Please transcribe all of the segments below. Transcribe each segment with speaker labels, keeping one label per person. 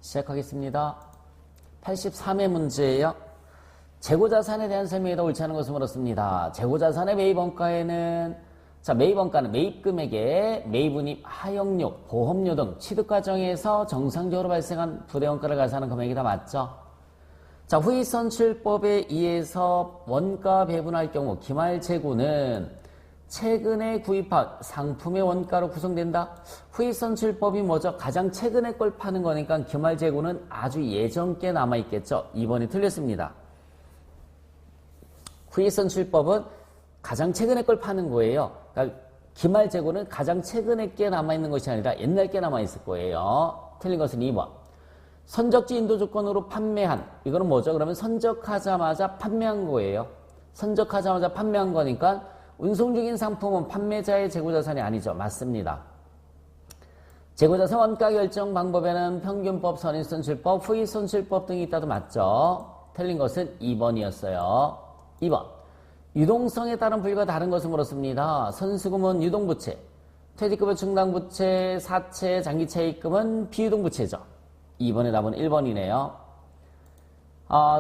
Speaker 1: 시작하겠습니다. 83회 문제예요. 재고자산에 대한 설명이 옳지 않은 것을 물었습니다. 재고자산의 매입원가에는 매입원가는 매입금액에 매입운임, 하역료, 보험료 등 취득 과정에서 정상적으로 발생한 부대원가를 가산하는 금액이 다 맞죠? 후이선출법에 의해서 원가 배분할 경우 기말재고는 최근에 구입한 상품의 원가로 구성된다. 후이선출법이 뭐죠? 가장 최근에 걸 파는 거니까 기말재고는 아주 예전께 남아있겠죠. 2번이 틀렸습니다. 후이선출법은 가장 최근에 걸 파는 거예요. 그러니까 기말재고는 가장 최근에 게 남아있는 것이 아니라 옛날 게 남아있을 거예요. 틀린 것은 2번. 선적지 인도 조건으로 판매한, 이거는 뭐죠? 그러면 선적하자마자 판매한 거예요. 선적하자마자 판매한 거니까 운송 중인 상품은 판매자의 재고자산이 아니죠. 맞습니다. 재고자산 원가 결정 방법에는 평균법, 선인선출법, 후이선출법 등이 있다도 맞죠. 틀린 것은 2번이었어요. 2번. 유동성에 따른 분류가 다른 것을 물었습니다. 선수금은 유동부채, 퇴직금은 충당부채, 사채, 장기차입금은 비유동부채죠. 2번의 답은 1번이네요.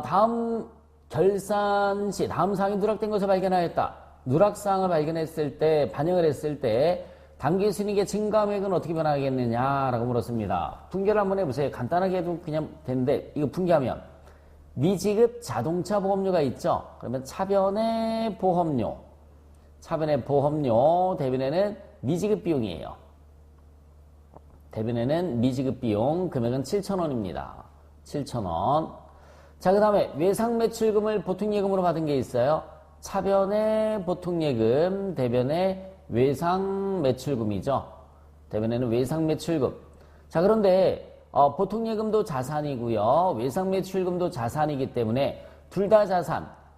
Speaker 1: 다음 결산 시 다음 사항이 누락된 것을 발견하였다. 누락사항을 발견했을 때, 반영을 했을 때 당기순이익의 증가액은 어떻게 변하겠느냐라고 물었습니다. 분개를 한번 해보세요. 간단하게 해도 그냥 되는데 이거 분개하면 미지급 자동차 보험료가 있죠. 그러면 차변의 보험료 대변에는 미지급 비용이에요. 대변에는 미지급 비용, 금액은 7,000원입니다. 7,000원. 자, 그 다음에 외상매출금을 보통예금으로 받은 게 있어요. 차변의 보통예금, 대변의 외상매출금이죠. 대변에는 외상매출금. 자, 그런데 보통예금도 자산이고요. 외상매출금도 자산이기 때문에 둘 다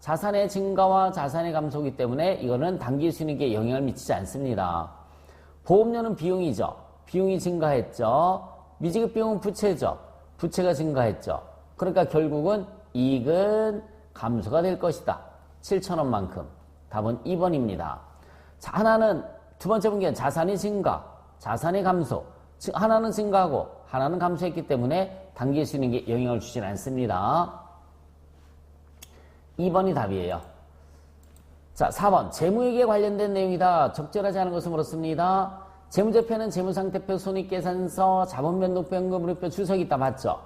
Speaker 1: 자산의 증가와 자산의 감소이기 때문에 이거는 당기순이익에 영향을 미치지 않습니다. 보험료는 비용이죠. 비용이 증가했죠. 미지급 비용은 부채죠. 부채가 증가했죠. 그러니까 결국은 이익은 감소가 될 것이다. 7,000원만큼. 답은 2번입니다. 자, 하나는 두 번째 분기는 자산이 증가, 자산이 감소. 하나는 증가하고 하나는 감소했기 때문에 당기순이익에 영향을 주진 않습니다. 2번이 답이에요. 자, 4번. 재무이익에 관련된 내용이다. 적절하지 않은 것을 물었습니다. 재무제표는 재무상태표, 손익계산서, 자본변동표, 현금흐름표, 주석이 있다. 맞죠?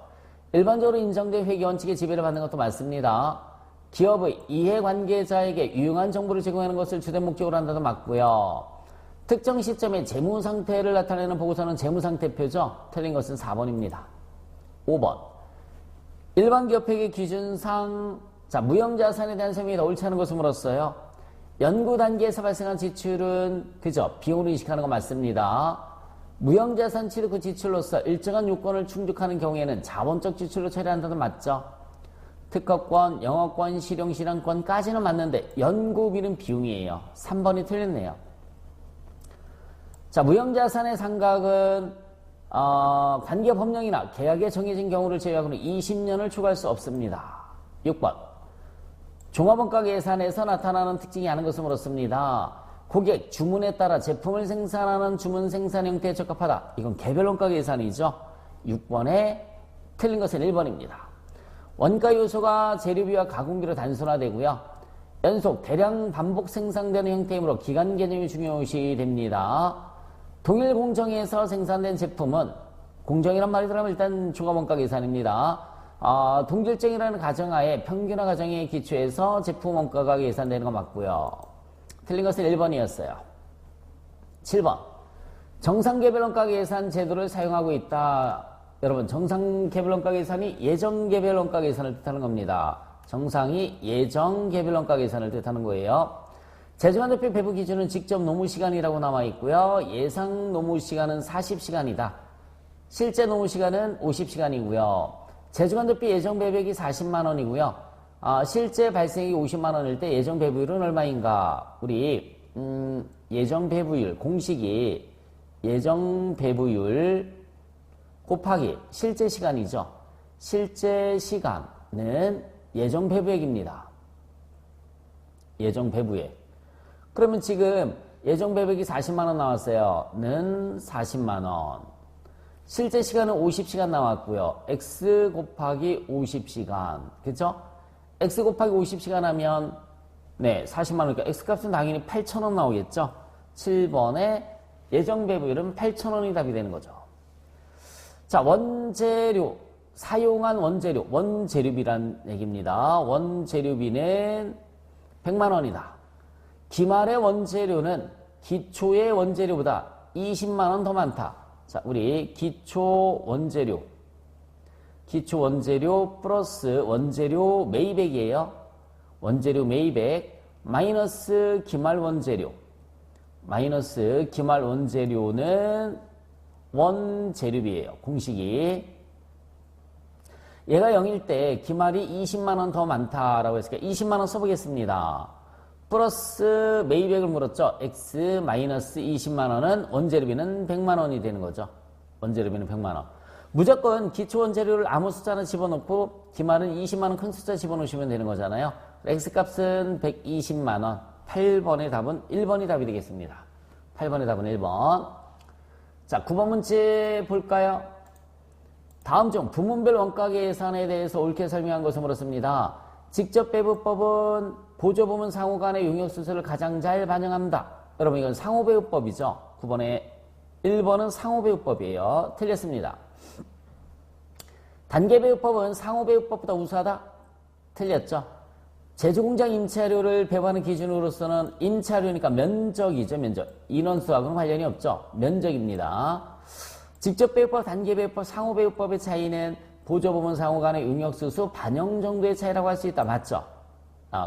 Speaker 1: 일반적으로 인정된 회계원칙의 지배를 받는 것도 맞습니다. 기업의 이해관계자에게 유용한 정보를 제공하는 것을 주된 목적으로 한다도 맞고요. 특정 시점에 재무상태를 나타내는 보고서는 재무상태표죠. 틀린 것은 4번입니다. 5번. 일반기업회계 기준상 무형자산에 대한 설명이 더 옳지 않은 것을 물었어요. 연구 단계에서 발생한 지출은 그죠? 비용으로 인식하는 거 맞습니다. 무형자산 취득 후 지출로서 일정한 요건을 충족하는 경우에는 자본적 지출로 처리한다도 맞죠? 특허권, 영어권, 실용실현권까지는 맞는데 연구비는 비용이에요. 3번이 틀렸네요. 자, 무형자산의 상각은 관계업 법령이나 계약에 정해진 경우를 제외하고는 20년을 초과할 수 없습니다. 6번. 종합원가 계산에서 나타나는 특징이 아닌 것을 물었습니다. 고객 주문에 따라 제품을 생산하는 주문 생산 형태에 적합하다. 이건 개별원가 계산이죠. 6번에 틀린 것은 1번입니다. 원가 요소가 재료비와 가공비로 단순화되고요. 연속, 대량 반복 생산되는 형태이므로 기간 개념이 중요시 됩니다. 동일 공정에서 생산된 제품은, 공정이란 말이 들어가면 일단 종합원가 계산입니다. 동질적이라는 가정하에 평균화 가정에 기초해서 제품 원가가 계산되는 거 맞고요. 틀린 것은 1번이었어요. 7번. 정상개별원가 계산 제도를 사용하고 있다. 여러분, 정상개별원가 계산이 예정개별원가 계산을 뜻하는 겁니다. 정상이 예정개별원가 계산을 뜻하는 거예요. 재정환대표 배부 기준은 직접 노무시간이라고 나와 있고요. 예상 노무시간은 40시간이다. 실제 노무시간은 50시간이고요. 재정환대표 예정 배부액이 40만 원이고요. 실제 발생액이 50만 원일 때 예정 배부율은 얼마인가? 우리 예정 배부율 공식이 예정 배부율 곱하기 실제 시간이죠. 실제 시간은 예정 배부액입니다. 예정 배부액. 그러면 지금 예정 배부액이 40만 원 나왔어요. 는 40만 원. 실제 시간은 50시간 나왔고요. x 곱하기 50시간. 그죠? x 곱하기 50시간 하면 네, 40만 원이니까 x 값은 당연히 8,000원 나오겠죠? 7번의 예정 배부율은 8,000원이 답이 되는 거죠. 자, 원재료, 사용한 원재료, 원재료비란 얘기입니다. 원재료비는 100만 원이다. 기말의 원재료는 기초의 원재료보다 20만 원 더 많다. 자, 우리 기초 원재료 플러스 원재료 매입액이에요. 원재료 매입액 마이너스 기말 원재료. 마이너스 기말 원재료는 원재료비예요. 공식이. 얘가 0일 때 기말이 20만 원 더 많다라고 했으니까 20만 원 써보겠습니다. 플러스 매입액을 물었죠. x 마이너스 20만 원은 원재료비는 100만 원이 되는 거죠. 원재료비는 100만 원. 무조건 기초 원재료를 아무 숫자나 집어넣고 기말은 20만 원 큰 숫자 집어넣으시면 되는 거잖아요. x값은 120만 원. 8번의 답은 1번이 답이 되겠습니다. 8번의 답은 1번. 자, 9번 문제 볼까요? 다음 중 부문별 원가 계산에 대해서 옳게 설명한 것을 물었습니다. 직접 배부법은 보조부문 상호 간의 용역수수를 가장 잘 반영한다. 여러분 이건 상호배우법이죠. 1번은 상호배우법이에요. 틀렸습니다. 단계배우법은 상호배우법보다 우수하다? 틀렸죠. 제조공장 임차료를 배부하는 기준으로서는 임차료니까 면적이죠. 면적. 인원수하고는 관련이 없죠. 면적입니다. 직접배우법, 단계배우법, 상호배우법의 차이는 보조부문 상호 간의 용역수수 반영 정도의 차이라고 할 수 있다. 맞죠?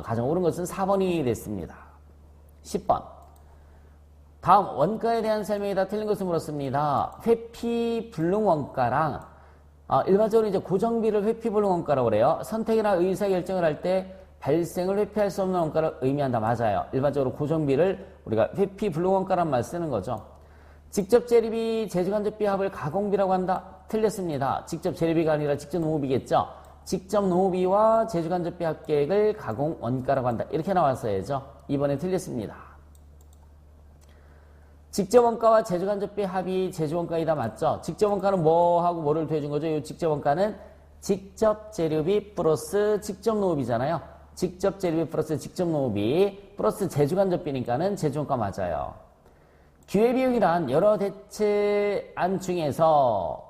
Speaker 1: 가장 옳은 것은 4번이 됐습니다. 10번. 다음 원가에 대한 설명이다. 틀린 것을 물었습니다. 회피 불능 원가랑 일반적으로 이제 고정비를 회피 불능 원가라고 그래요. 선택이나 의사결정을 할 때 발생을 회피할 수 없는 원가를 의미한다. 맞아요. 일반적으로 고정비를 우리가 회피 불능 원가란 말 쓰는 거죠. 직접 재료비, 제조간접비 합을 가공비라고 한다. 틀렸습니다. 직접 재료비가 아니라 직접 노무비겠죠. 직접 노무비와 제조간접비 합계액을 가공 원가라고 한다. 이렇게 나왔어야죠. 이번에 틀렸습니다. 직접 원가와 제조간접비 합이 제조원가이다. 맞죠? 직접 원가는 뭐하고 뭐를 더해준 거죠? 이 직접 원가는 직접 재료비 플러스 직접 노무비잖아요. 직접 재료비 플러스 직접 노무비 플러스 제조간접비니까는 제조원가 맞아요. 기회비용이란 여러 대체안 중에서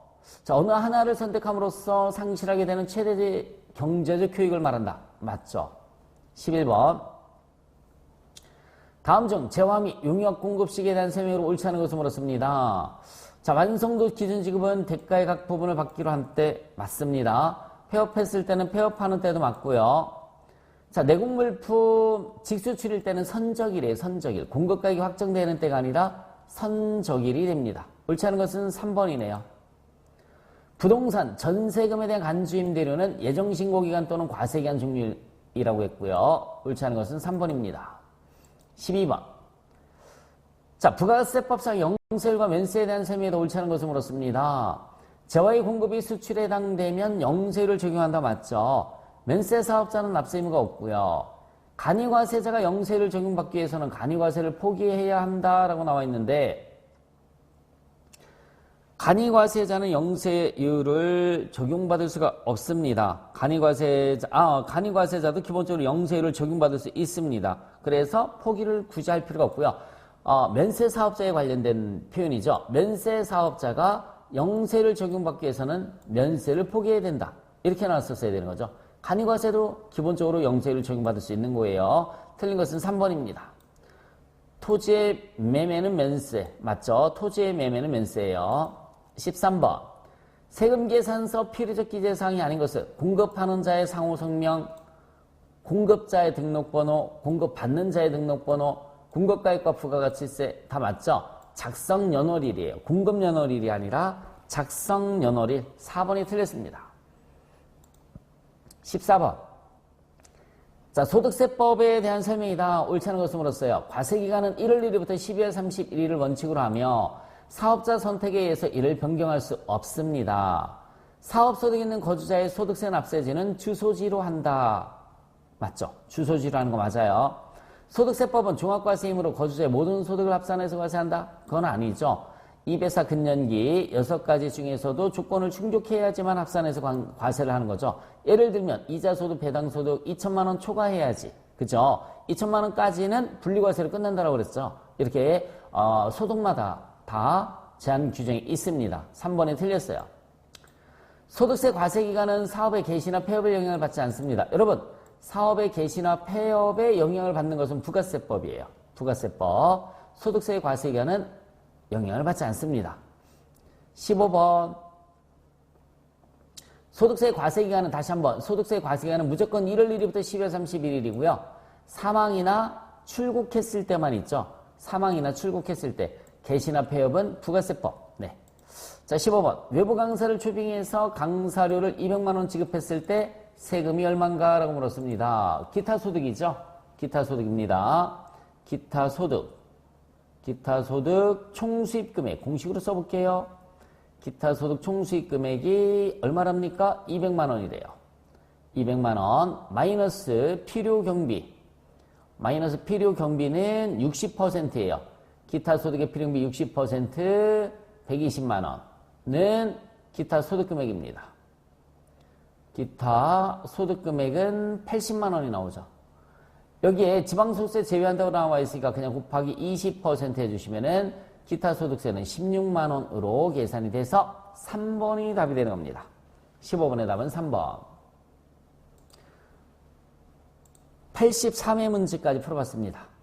Speaker 1: 어느 하나를 선택함으로써 상실하게 되는 최대 경제적 효익을 말한다. 맞죠? 11번. 다음 중 재화 및 용역 공급식에 대한 설명으로 옳지 않은 것을 물었습니다. 자, 완성도 기준 지급은 대가의 각 부분을 받기로 한 때 맞습니다. 폐업했을 때는 폐업하는 때도 맞고요. 자, 내공물품 직수출일 때는 선적일이에요. 선적일. 공급가격이 확정되는 때가 아니라 선적일이 됩니다. 옳지 않은 것은 3번이네요. 부동산, 전세금에 대한 간주임대료는 예정신고기간 또는 과세기간 종료이라고 했고요. 옳지 않은 것은 3번입니다. 12번. 자, 부가세법상 영세율과 면세에 대한 설명에도 옳지 않은 것을 물었습니다. 재화의 공급이 수출에 해당되면 영세율을 적용한다. 맞죠? 면세 사업자는 납세 의무가 없고요. 간이과세자가 영세율을 적용받기 위해서는 간이과세를 포기해야 한다라고 나와 있는데 간이과세자는 영세율을 적용받을 수가 없습니다. 간이과세자도 기본적으로 영세율을 적용받을 수 있습니다. 그래서 포기를 굳이 할 필요가 없고요. 면세사업자에 관련된 표현이죠. 면세사업자가 영세를 적용받기 위해서는 면세를 포기해야 된다. 이렇게 나왔었어야 되는 거죠. 간이과세도 기본적으로 영세율을 적용받을 수 있는 거예요. 틀린 것은 3번입니다. 토지의 매매는 면세. 맞죠? 토지의 매매는 면세예요. 13번. 세금계산서 필요적 기재사항이 아닌 것은 공급하는 자의 상호성명, 공급자의 등록번호, 공급받는 자의 등록번호, 공급가액과 부가가치세 다 맞죠? 작성연월일이에요. 공급연월일이 아니라 작성연월일. 4번이 틀렸습니다. 14번. 자, 소득세법에 대한 설명이다. 옳지 않은 것을 물었어요. 과세기간은 1월 1일부터 12월 31일을 원칙으로 하며 사업자 선택에 의해서 이를 변경할 수 없습니다. 사업소득 있는 거주자의 소득세 납세지는 주소지로 한다. 맞죠? 주소지로 하는 거 맞아요. 소득세법은 종합과세이므로 거주자의 모든 소득을 합산해서 과세한다? 그건 아니죠. 2배사 근년기 6가지 중에서도 조건을 충족해야지만 합산해서 과세를 하는 거죠. 예를 들면 이자소득, 배당소득 2천만 원 초과해야지. 그죠? 2천만 원까지는 분리과세로 끝난다고 그랬죠. 이렇게 소득마다 다 제한 규정이 있습니다. 3번에 틀렸어요. 소득세 과세 기간은 사업의 개시나 폐업에 영향을 받지 않습니다. 여러분, 사업의 개시나 폐업에 영향을 받는 것은 부가세법이에요. 부가세법. 소득세 과세 기간은 영향을 받지 않습니다. 15번. 소득세 과세 기간은 다시 한번 소득세 과세 기간은 무조건 1월 1일부터 12월 31일이고요. 사망이나 출국했을 때만 있죠. 사망이나 출국했을 때. 개시나 폐업은 부가세법. 네. 자, 15번. 외부 강사를 초빙해서 강사료를 200만 원 지급했을 때 세금이 얼마인가? 라고 물었습니다. 기타 소득이죠. 기타 소득입니다. 기타 소득. 기타 소득 총수입 금액. 공식으로 써볼게요. 기타 소득 총수입 금액이 얼마랍니까? 200만 원이래요. 200만 원. 마이너스 필요 경비. 마이너스 필요 경비는 60%예요. 기타 소득의 필요경비 60%, 120만 원은 기타 소득 금액입니다. 기타 소득 금액은 80만 원이 나오죠. 여기에 지방소득세 제외한다고 나와 있으니까 그냥 곱하기 20% 해주시면은 기타 소득세는 16만 원으로 계산이 돼서 3번이 답이 되는 겁니다. 15번의 답은 3번. 83회 문제까지 풀어봤습니다.